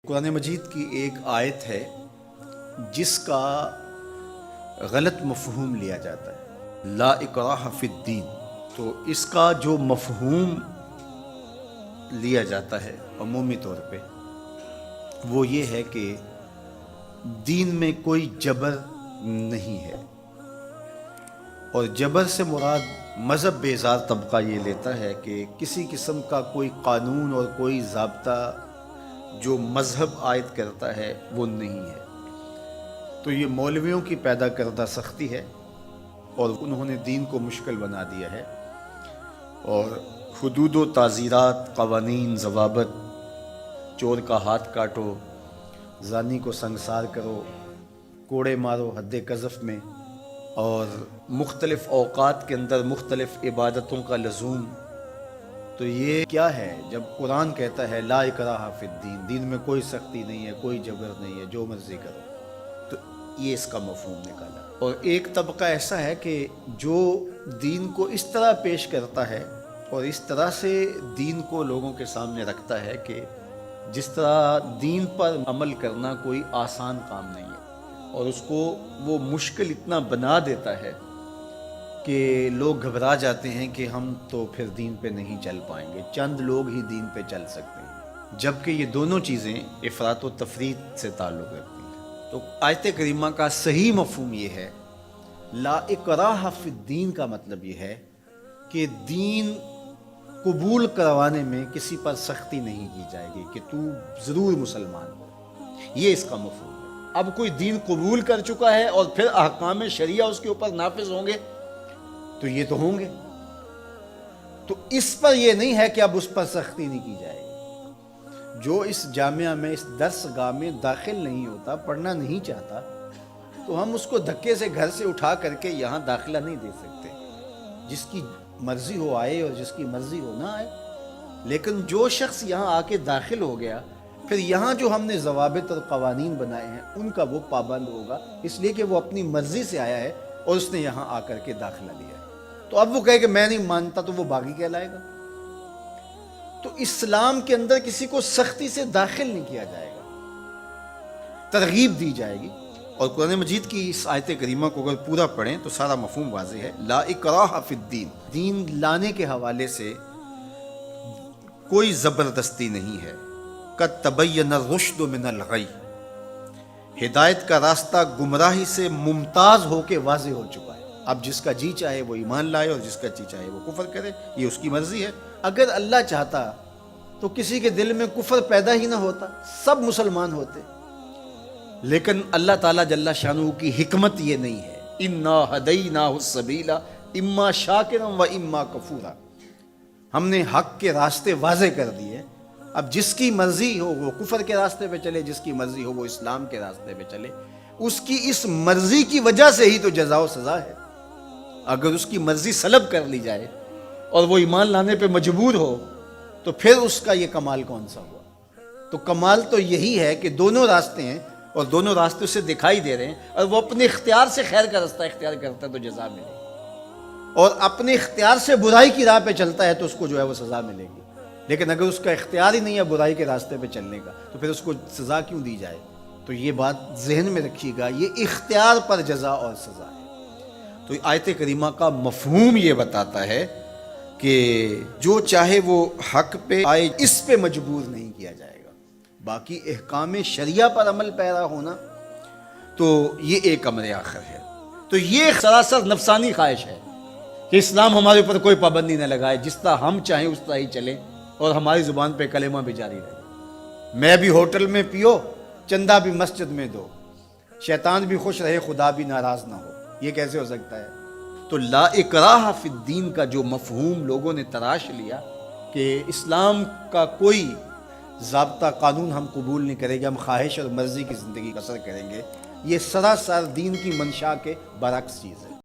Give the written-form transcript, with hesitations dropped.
قرآن مجید کی ایک آیت ہے جس کا غلط مفہوم لیا جاتا ہے، لا اکراہ فی الدین۔ تو اس کا جو مفہوم لیا جاتا ہے عمومی طور پہ وہ یہ ہے کہ دین میں کوئی جبر نہیں ہے، اور جبر سے مراد مذہب بیزار طبقہ یہ لیتا ہے کہ کسی قسم کا کوئی قانون اور کوئی ضابطہ جو مذہب عائد کرتا ہے وہ نہیں ہے۔ تو یہ مولویوں کی پیدا کردہ سختی ہے اور انہوں نے دین کو مشکل بنا دیا ہے، اور حدود و تعزیرات، قوانین، ضوابط، چور کا ہاتھ کاٹو، زانی کو سنگسار کرو، کوڑے مارو حد قذف میں، اور مختلف اوقات کے اندر مختلف عبادتوں کا لزوم۔ تو یہ کیا ہے جب قرآن کہتا ہے لا اکراہ فی الدین، دین میں کوئی سختی نہیں ہے، کوئی جبر نہیں ہے، جو مرضی کرو۔ تو یہ اس کا مفہوم نکالا۔ اور ایک طبقہ ایسا ہے کہ جو دین کو اس طرح پیش کرتا ہے اور اس طرح سے دین کو لوگوں کے سامنے رکھتا ہے کہ جس طرح دین پر عمل کرنا کوئی آسان کام نہیں ہے، اور اس کو وہ مشکل اتنا بنا دیتا ہے کہ لوگ گھبرا جاتے ہیں کہ ہم تو پھر دین پہ نہیں چل پائیں گے، چند لوگ ہی دین پہ چل سکتے ہیں، جبکہ یہ دونوں چیزیں افراط و تفریط سے تعلق رکھتی ہیں۔ تو آیت کریمہ کا صحیح مفہوم یہ ہے، لا اکراہ فی الدین کا مطلب یہ ہے کہ دین قبول کروانے میں کسی پر سختی نہیں کی جائے گی کہ تو ضرور مسلمان ہو، یہ اس کا مفہوم ہے۔ اب کوئی دین قبول کر چکا ہے اور پھر احکام شریعہ اس کے اوپر نافذ ہوں گے تو یہ تو ہوں گے، تو اس پر یہ نہیں ہے کہ اب اس پر سختی نہیں کی جائے گی۔ جو اس جامعہ میں، اس درس گاہ میں داخل نہیں ہوتا، پڑھنا نہیں چاہتا، تو ہم اس کو دھکے سے گھر سے اٹھا کر کے یہاں داخلہ نہیں دے سکتے۔ جس کی مرضی ہو آئے اور جس کی مرضی ہو نہ آئے، لیکن جو شخص یہاں آ کے داخل ہو گیا، پھر یہاں جو ہم نے ضوابط اور قوانین بنائے ہیں ان کا وہ پابند ہوگا، اس لیے کہ وہ اپنی مرضی سے آیا ہے اور اس نے یہاں آ کر کے داخلہ لیا ہے۔ تو اب وہ کہے کہ میں نہیں مانتا، تو وہ باغی کہلائے گا۔ تو اسلام کے اندر کسی کو سختی سے داخل نہیں کیا جائے گا، ترغیب دی جائے گی۔ اور قرآن مجید کی اس آیت کریمہ کو اگر پورا پڑھیں تو سارا مفہوم واضح ہے، لا اکراہ فی الدین، دین لانے کے حوالے سے کوئی زبردستی نہیں ہے۔ قد تبین الرشد من الغی، ہدایت کا راستہ گمراہی سے ممتاز ہو کے واضح ہو چکا ہے۔ اب جس کا جی چاہے وہ ایمان لائے اور جس کا جی چاہے وہ کفر کرے، یہ اس کی مرضی ہے۔ اگر اللہ چاہتا تو کسی کے دل میں کفر پیدا ہی نہ ہوتا، سب مسلمان ہوتے، لیکن اللہ تعالیٰ جل شانہ کی حکمت یہ نہیں ہے۔ انا ہدیناہ السبیل اما شاکرا و اما کفورا، ہم نے حق کے راستے واضح کر دیے۔ اب جس کی مرضی ہو وہ کفر کے راستے پہ چلے، جس کی مرضی ہو وہ اسلام کے راستے پہ چلے، اس کی اس مرضی کی وجہ سے ہی تو جزا و سزا ہے۔ اگر اس کی مرضی سلب کر لی جائے اور وہ ایمان لانے پہ مجبور ہو تو پھر اس کا یہ کمال کون سا ہوا؟ تو کمال تو یہی ہے کہ دونوں راستے ہیں اور دونوں راستے اسے دکھائی دے رہے ہیں، اور وہ اپنے اختیار سے خیر کا راستہ اختیار کرتا ہے تو جزا ملے گی، اور اپنے اختیار سے برائی کی راہ پہ چلتا ہے تو اس کو جو ہے وہ سزا ملے گی۔ لیکن اگر اس کا اختیار ہی نہیں ہے برائی کے راستے پہ چلنے کا تو پھر اس کو سزا کیوں دی جائے؟ تو یہ بات ذہن میں رکھیے گا، یہ اختیار پر جزا اور سزا ہے۔ تو آیت کریمہ کا مفہوم یہ بتاتا ہے کہ جو چاہے وہ حق پہ آئے، اس پہ مجبور نہیں کیا جائے گا۔ باقی احکام شریعہ پر عمل پیرا ہونا تو یہ ایک امر آخر ہے۔ تو یہ سراسر نفسانی خواہش ہے کہ اسلام ہمارے اوپر کوئی پابندی نہ لگائے، جس طرح ہم چاہیں اس طرح ہی چلیں، اور ہماری زبان پہ کلمہ بھی جاری رہے۔ میں بھی ہوٹل میں پیو، چندہ بھی مسجد میں دو، شیطان بھی خوش رہے، خدا بھی ناراض نہ ہو، یہ کیسے ہو سکتا ہے؟ تو لا اکراہ فی الدین کا جو مفہوم لوگوں نے تراش لیا کہ اسلام کا کوئی ضابطہ قانون ہم قبول نہیں کریں گے، ہم خواہش اور مرضی کی زندگی بسر کریں گے، یہ سراسر دین کی منشا کے برعکس چیز ہے۔